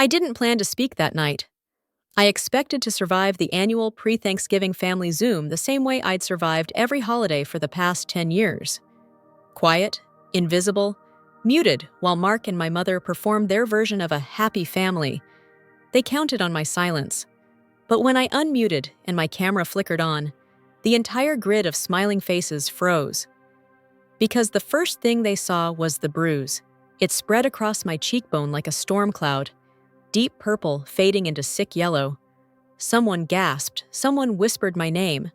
I didn't plan to speak that night. I expected to survive the annual pre-Thanksgiving family Zoom the same way I'd survived every holiday for the past 10 years. Quiet, invisible, muted while Mark and my mother performed their version of a happy family. They counted on my silence. But when I unmuted and my camera flickered on, the entire grid of smiling faces froze. Because the first thing they saw was the bruise. It spread across my cheekbone like a storm cloud, deep purple fading into sick yellow. Someone gasped, someone whispered my name.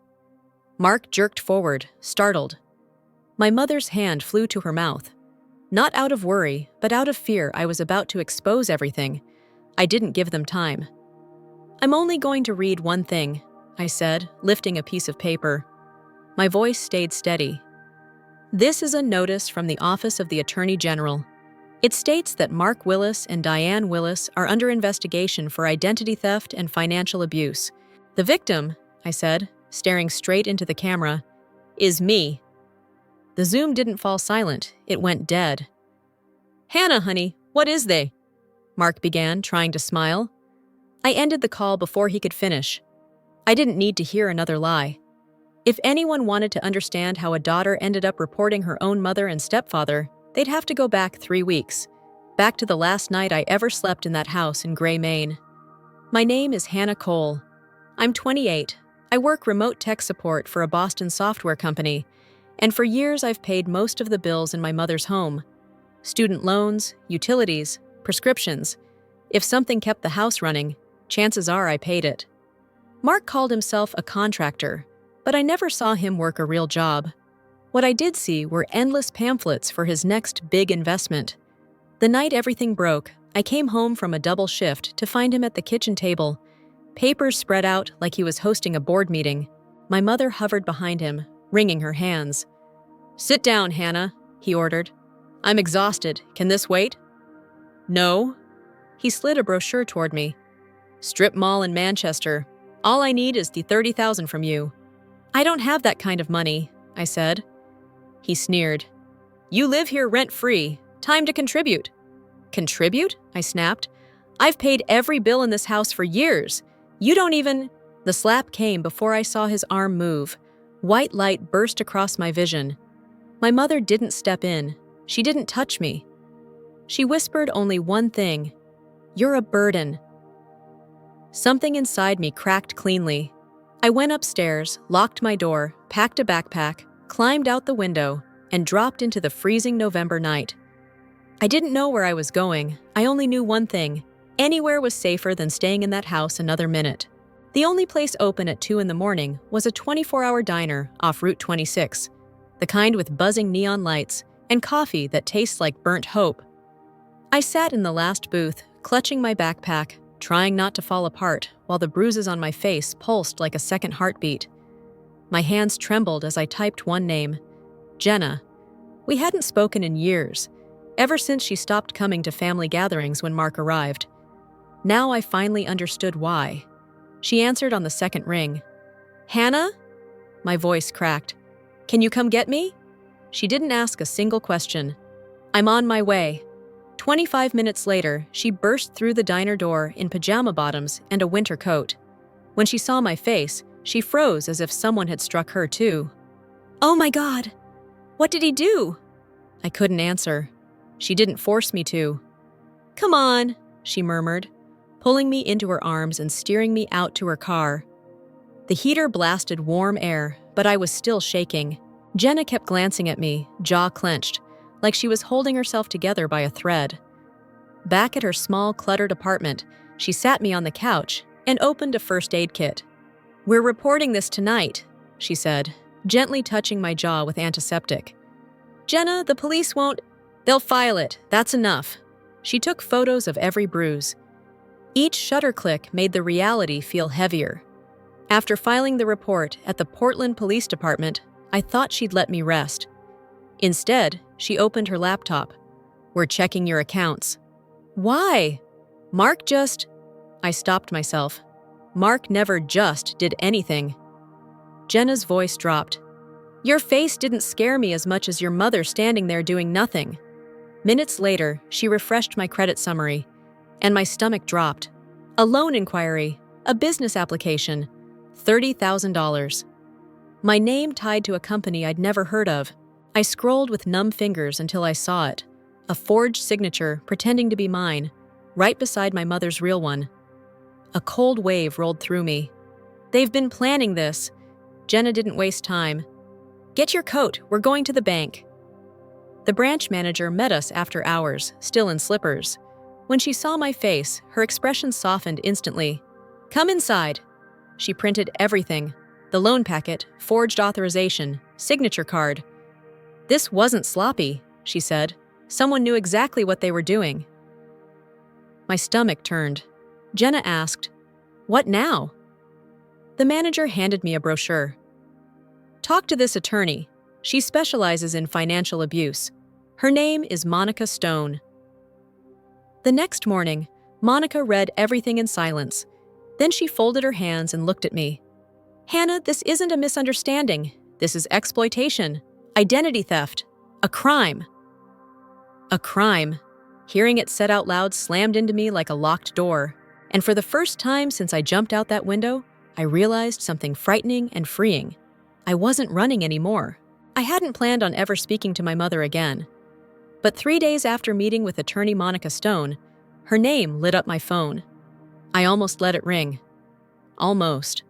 Mark jerked forward, startled. My mother's hand flew to her mouth. Not out of worry, but out of fear I was about to expose everything. I didn't give them time. "I'm only going to read one thing," I said, lifting a piece of paper. My voice stayed steady. "This is a notice from the Office of the Attorney General. It states that Mark Willis and Diane Willis are under investigation for identity theft and financial abuse. The victim," I said, staring straight into the camera, "is me." The Zoom didn't fall silent, it went dead. "Hannah, honey, what is they?" Mark began, trying to smile. I ended the call before he could finish. I didn't need to hear another lie. If anyone wanted to understand how a daughter ended up reporting her own mother and stepfather, they'd have to go back 3 weeks, back to the last night I ever slept in that house in Gray, Maine. My name is Hannah Cole. I'm 28. I work remote tech support for a Boston software company, and for years I've paid most of the bills in my mother's home. Student loans, utilities, prescriptions. If something kept the house running, chances are I paid it. Mark called himself a contractor, but I never saw him work a real job. What I did see were endless pamphlets for his next big investment. The night everything broke, I came home from a double shift to find him at the kitchen table, papers spread out like he was hosting a board meeting. My mother hovered behind him, wringing her hands. "Sit down, Hannah," he ordered. "I'm exhausted. Can this wait?" "No." He slid a brochure toward me. "Strip mall in Manchester. All I need is the $30,000 from you." "I don't have that kind of money," I said. He sneered. "You live here rent-free. Time to contribute." "Contribute?" I snapped. "I've paid every bill in this house for years. You don't even—" The slap came before I saw his arm move. White light burst across my vision. My mother didn't step in. She didn't touch me. She whispered only one thing. "You're a burden." Something inside me cracked cleanly. I went upstairs, locked my door, packed a backpack, climbed out the window, and dropped into the freezing November night. I didn't know where I was going. I only knew one thing. Anywhere was safer than staying in that house another minute. The only place open at 2 in the morning was a 24-hour diner off Route 26, the kind with buzzing neon lights and coffee that tastes like burnt hope. I sat in the last booth, clutching my backpack, trying not to fall apart while the bruises on my face pulsed like a second heartbeat. My hands trembled as I typed one name, Jenna. We hadn't spoken in years, ever since she stopped coming to family gatherings when Mark arrived. Now I finally understood why. She answered on the second ring. "Hannah?" My voice cracked. "Can you come get me?" She didn't ask a single question. "I'm on my way." 25 minutes later, she burst through the diner door in pajama bottoms and a winter coat. When she saw my face, she froze as if someone had struck her too. "Oh my God! What did he do?" I couldn't answer. She didn't force me to. "Come on," she murmured, pulling me into her arms and steering me out to her car. The heater blasted warm air, but I was still shaking. Jenna kept glancing at me, jaw clenched, like she was holding herself together by a thread. Back at her small, cluttered apartment, she sat me on the couch and opened a first aid kit. "We're reporting this tonight," she said, gently touching my jaw with antiseptic. "Jenna, the police won't—" "They'll file it. That's enough." She took photos of every bruise. Each shutter click made the reality feel heavier. After filing the report at the Portland Police Department, I thought she'd let me rest. Instead, she opened her laptop. "We're checking your accounts." "Why?" "Mark just—" I stopped myself. Mark never just did anything. Jenna's voice dropped. "Your face didn't scare me as much as your mother standing there doing nothing." Minutes later, she refreshed my credit summary. And my stomach dropped. A loan inquiry, a business application, $30,000. My name tied to a company I'd never heard of. I scrolled with numb fingers until I saw it. A forged signature pretending to be mine, right beside my mother's real one. A cold wave rolled through me. They've been planning this. Jenna didn't waste time. Get your coat, we're going to the bank. The branch manager met us after hours, still in slippers. When she saw my face, her expression softened instantly. Come inside. She printed everything. The loan packet, forged authorization, signature card. This wasn't sloppy, she said. Someone knew exactly what they were doing. My stomach turned. Jenna asked, "What now?" The manager handed me a brochure. Talk to this attorney. She specializes in financial abuse. Her name is Monica Stone. The next morning, Monica read everything in silence. Then she folded her hands and looked at me. Hannah, this isn't a misunderstanding. This is exploitation, identity theft, a crime. A crime. Hearing it said out loud slammed into me like a locked door. And for the first time since I jumped out that window, I realized something frightening and freeing. I wasn't running anymore. I hadn't planned on ever speaking to my mother again. But 3 days after meeting with attorney Monica Stone, her name lit up my phone. I almost let it ring. Almost.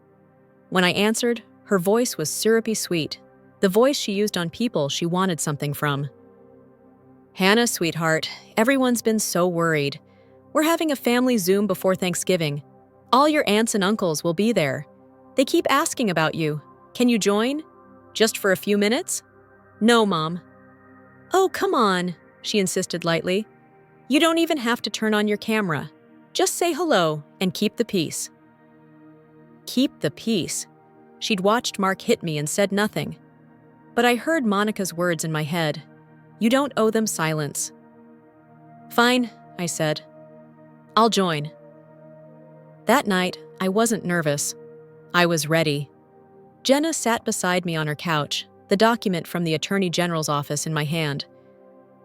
When I answered, her voice was syrupy sweet, the voice she used on people she wanted something from. Hannah, sweetheart, everyone's been so worried. We're having a family Zoom before Thanksgiving. All your aunts and uncles will be there. They keep asking about you. Can you join? Just for a few minutes? No, Mom. Oh, come on, she insisted lightly. You don't even have to turn on your camera. Just say hello and keep the peace. Keep the peace. She'd watched Mark hit me and said nothing. But I heard Monica's words in my head. You don't owe them silence. Fine, I said. I'll join. That night, I wasn't nervous. I was ready. Jenna sat beside me on her couch, the document from the Attorney General's office in my hand.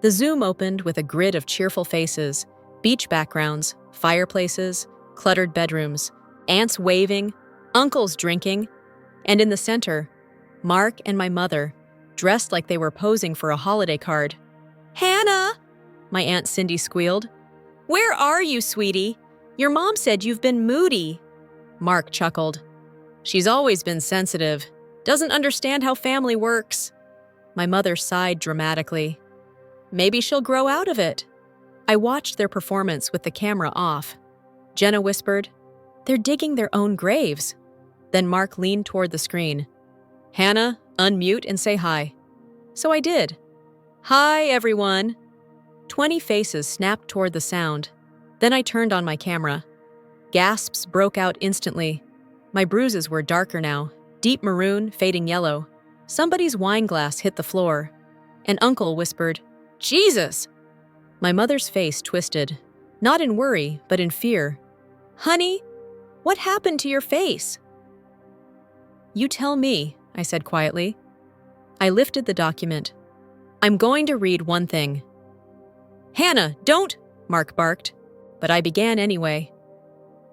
The Zoom opened with a grid of cheerful faces, beach backgrounds, fireplaces, cluttered bedrooms, aunts waving, uncles drinking, and in the center, Mark and my mother, dressed like they were posing for a holiday card. Hannah! My Aunt Cindy squealed. Where are you, sweetie? Your mom said you've been moody. Mark chuckled. She's always been sensitive. Doesn't understand how family works. My mother sighed dramatically. Maybe she'll grow out of it. I watched their performance with the camera off. Jenna whispered, They're digging their own graves. Then Mark leaned toward the screen. Hannah, unmute and say hi. So I did. Hi, everyone. 20 faces snapped toward the sound. Then I turned on my camera. Gasps broke out instantly. My bruises were darker now, deep maroon, fading yellow. Somebody's wine glass hit the floor. An uncle whispered, Jesus! My mother's face twisted, not in worry, but in fear. Honey, what happened to your face? You tell me, I said quietly. I lifted the document. I'm going to read one thing. Hannah, don't, Mark barked. But I began anyway.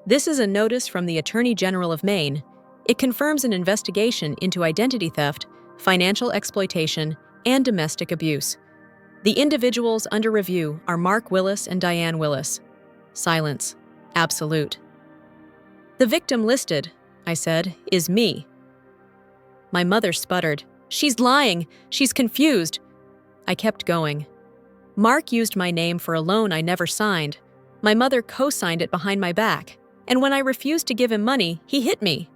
This is a notice from the Attorney General of Maine. It confirms an investigation into identity theft, financial exploitation, and domestic abuse. The individuals under review are Mark Willis and Diane Willis. Silence. Absolute. The victim listed, I said, is me. My mother sputtered. She's lying. She's confused. I kept going. Mark used my name for a loan I never signed. My mother co-signed it behind my back. And when I refused to give him money, he hit me.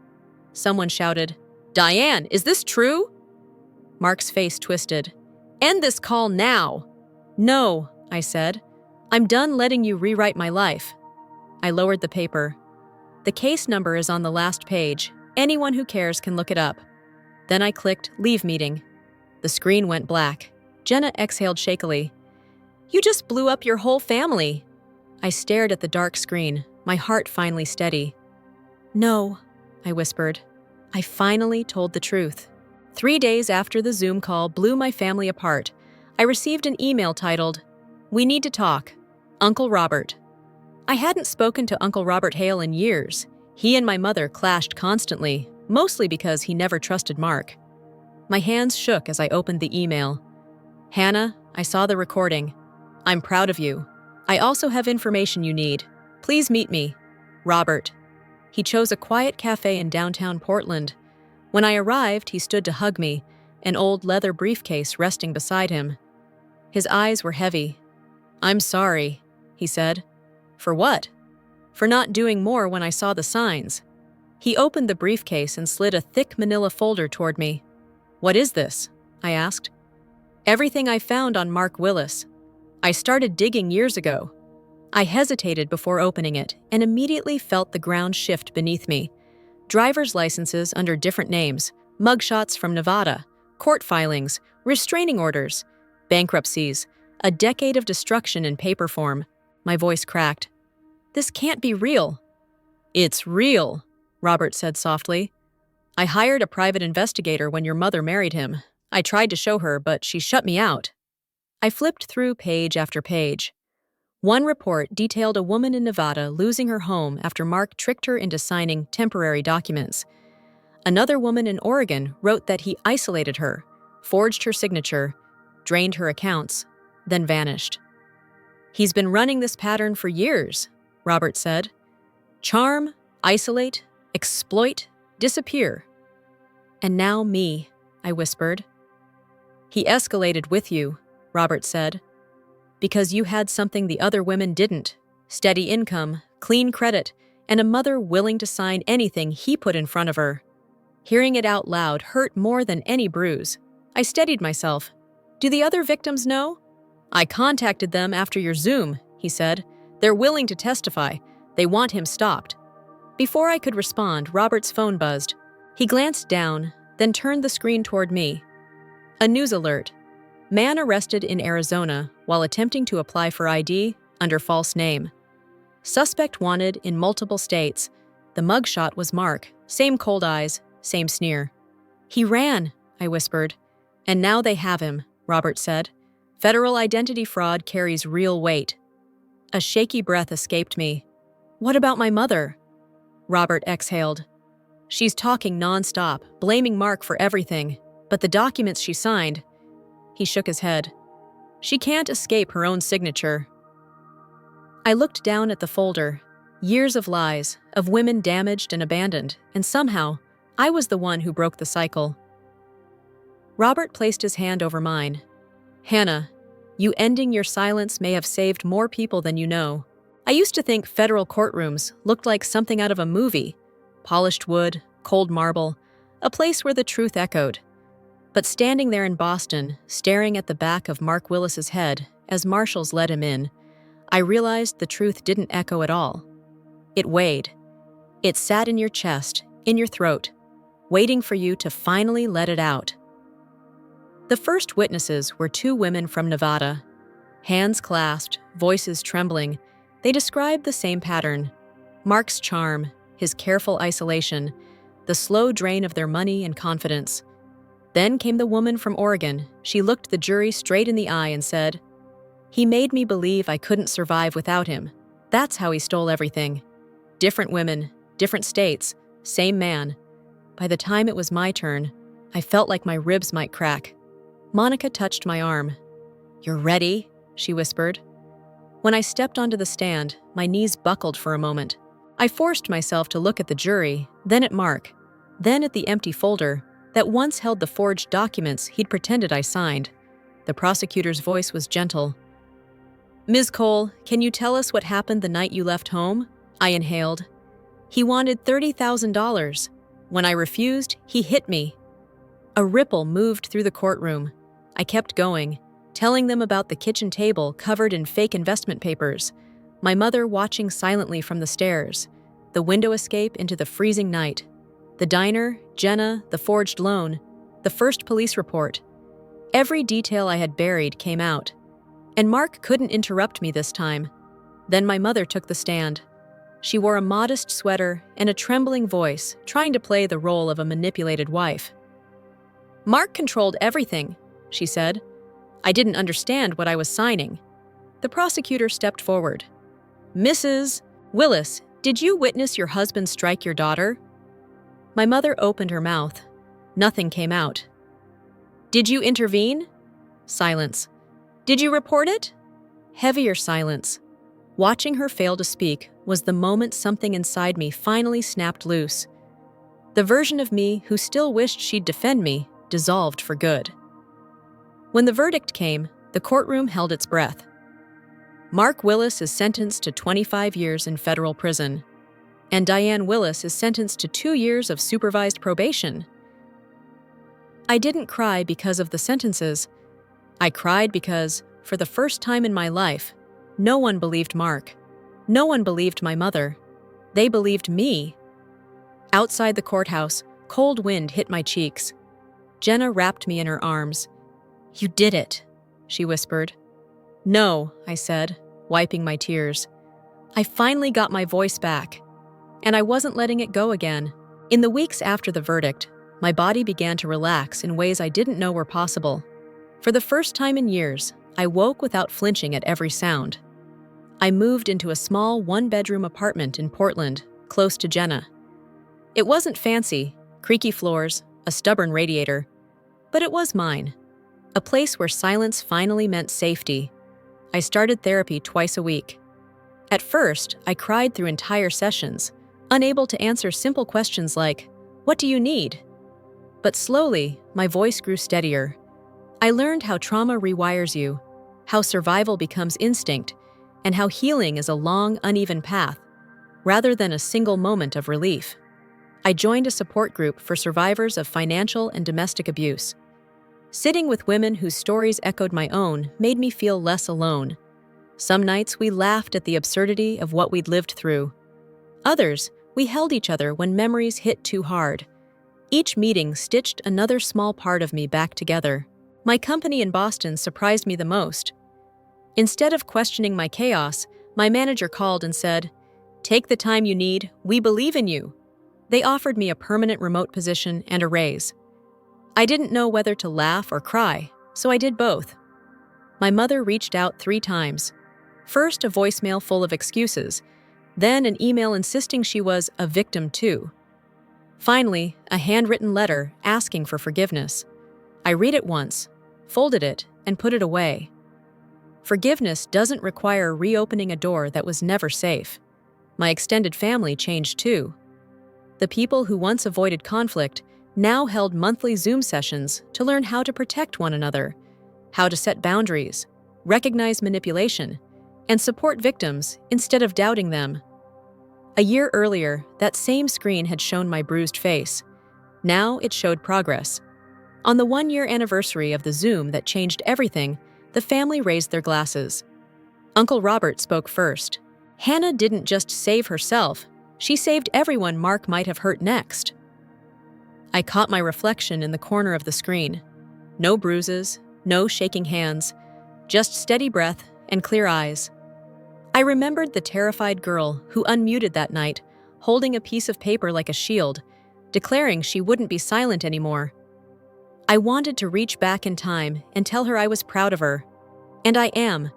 Someone shouted, Diane, is this true? Mark's face twisted. End this call now. No, I said. I'm done letting you rewrite my life. I lowered the paper. The case number is on the last page. Anyone who cares can look it up. Then I clicked Leave Meeting. The screen went black. Jenna exhaled shakily. You just blew up your whole family. I stared at the dark screen, my heart finally steady. No, I whispered. I finally told the truth. 3 days after the Zoom call blew my family apart, I received an email titled, We need to talk. Uncle Robert. I hadn't spoken to Uncle Robert Hale in years. He and my mother clashed constantly, mostly because he never trusted Mark. My hands shook as I opened the email. Hannah, I saw the recording. I'm proud of you. I also have information you need. Please meet me. Robert. He chose a quiet cafe in downtown Portland. When I arrived, he stood to hug me, an old leather briefcase resting beside him. His eyes were heavy. I'm sorry, he said. For what? For not doing more when I saw the signs. He opened the briefcase and slid a thick manila folder toward me. What is this? I asked. Everything I found on Mark Willis. I started digging years ago. I hesitated before opening it and immediately felt the ground shift beneath me. Driver's licenses under different names, mugshots from Nevada, court filings, restraining orders, bankruptcies, a decade of destruction in paper form. My voice cracked. This can't be real. It's real, Robert said softly. I hired a private investigator when your mother married him. I tried to show her, but she shut me out. I flipped through page after page. One report detailed a woman in Nevada losing her home after Mark tricked her into signing temporary documents. Another woman in Oregon wrote that he isolated her, forged her signature, drained her accounts, then vanished. He's been running this pattern for years, Robert said. Charm, isolate, exploit, disappear. And now me, I whispered. He escalated with you, Robert said. Because you had something the other women didn't. Steady income, clean credit, and a mother willing to sign anything he put in front of her. Hearing it out loud hurt more than any bruise. I steadied myself. Do the other victims know? I contacted them after your Zoom, he said. They're willing to testify. They want him stopped. Before I could respond, Robert's phone buzzed. He glanced down, then turned the screen toward me. A news alert. Man arrested in Arizona while attempting to apply for ID under false name. Suspect wanted in multiple states. The mugshot was Mark. Same cold eyes, same sneer. He ran, I whispered. And now they have him, Robert said. Federal identity fraud carries real weight. A shaky breath escaped me. What about my mother? Robert exhaled. She's talking nonstop, blaming Mark for everything. But the documents she signed... He shook his head. She can't escape her own signature. I looked down at the folder. Years of lies, of women damaged and abandoned, and somehow, I was the one who broke the cycle. Robert placed his hand over mine. Hannah, you ending your silence may have saved more people than you know. I used to think federal courtrooms looked like something out of a movie. Polished wood, cold marble, a place where the truth echoed. But standing there in Boston, staring at the back of Mark Willis's head as marshals led him in, I realized the truth didn't echo at all. It weighed. It sat in your chest, in your throat, waiting for you to finally let it out. The first witnesses were two women from Nevada. Hands clasped, voices trembling, they described the same pattern. Mark's charm, his careful isolation, the slow drain of their money and confidence. Then came the woman from Oregon. She looked the jury straight in the eye and said, "He made me believe I couldn't survive without him. That's how he stole everything." Different women, different states, same man. By the time it was my turn, I felt like my ribs might crack. Monica touched my arm. "You're ready?" she whispered. When I stepped onto the stand, my knees buckled for a moment. I forced myself to look at the jury, then at Mark, then at the empty folder that once held the forged documents he'd pretended I signed. The prosecutor's voice was gentle. "Ms. Cole, can you tell us what happened the night you left home?" I inhaled. "He wanted $30,000. When I refused, he hit me." A ripple moved through the courtroom. I kept going, telling them about the kitchen table covered in fake investment papers, my mother watching silently from the stairs, the window escape into the freezing night, the diner, Jenna, the forged loan, the first police report. Every detail I had buried came out. And Mark couldn't interrupt me this time. Then my mother took the stand. She wore a modest sweater and a trembling voice, trying to play the role of a manipulated wife. "Mark controlled everything," she said. "I didn't understand what I was signing." The prosecutor stepped forward. "Mrs. Willis, did you witness your husband strike your daughter?" My mother opened her mouth. Nothing came out. "Did you intervene?" Silence. "Did you report it?" Heavier silence. Watching her fail to speak was the moment something inside me finally snapped loose. The version of me who still wished she'd defend me dissolved for good. When the verdict came, the courtroom held its breath. Mark Willis is sentenced to 25 years in federal prison, and Diane Willis is sentenced to 2 years of supervised probation. I didn't cry because of the sentences. I cried because, for the first time in my life, no one believed Mark. No one believed my mother. They believed me. Outside the courthouse, cold wind hit my cheeks. Jenna wrapped me in her arms. "You did it," she whispered. "No," I said, wiping my tears. I finally got my voice back, and I wasn't letting it go again. In the weeks after the verdict, my body began to relax in ways I didn't know were possible. For the first time in years, I woke without flinching at every sound. I moved into a small one-bedroom apartment in Portland, close to Jenna. It wasn't fancy, creaky floors, a stubborn radiator, but it was mine. A place where silence finally meant safety. I started therapy twice a week. At first, I cried through entire sessions, unable to answer simple questions like, "What do you need?" But slowly, my voice grew steadier. I learned how trauma rewires you, how survival becomes instinct, and how healing is a long, uneven path, rather than a single moment of relief. I joined a support group for survivors of financial and domestic abuse. Sitting with women whose stories echoed my own made me feel less alone. Some nights we laughed at the absurdity of what we'd lived through. Others, we held each other when memories hit too hard. Each meeting stitched another small part of me back together. My company in Boston surprised me the most. Instead of questioning my chaos, my manager called and said, "Take the time you need, we believe in you." They offered me a permanent remote position and a raise. I didn't know whether to laugh or cry, so I did both. My mother reached out 3 times. First, a voicemail full of excuses, then an email insisting she was a victim too. Finally, a handwritten letter asking for forgiveness. I read it once, folded it, and put it away. Forgiveness doesn't require reopening a door that was never safe. My extended family changed too. The people who once avoided conflict now held monthly Zoom sessions to learn how to protect one another, how to set boundaries, recognize manipulation, and support victims instead of doubting them. A year earlier, that same screen had shown my bruised face. Now it showed progress. On the 1-year anniversary of the Zoom that changed everything, the family raised their glasses. Uncle Robert spoke first. "Hannah didn't just save herself, she saved everyone Mark might have hurt next." I caught my reflection in the corner of the screen. No bruises, no shaking hands, just steady breath and clear eyes. I remembered the terrified girl who unmuted that night, holding a piece of paper like a shield, declaring she wouldn't be silent anymore. I wanted to reach back in time and tell her I was proud of her. And I am.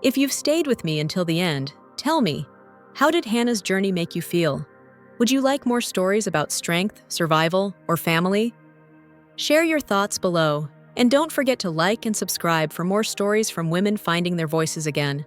If you've stayed with me until the end, tell me, how did Hannah's journey make you feel? Would you like more stories about strength, survival, or family? Share your thoughts below, and don't forget to like and subscribe for more stories from women finding their voices again.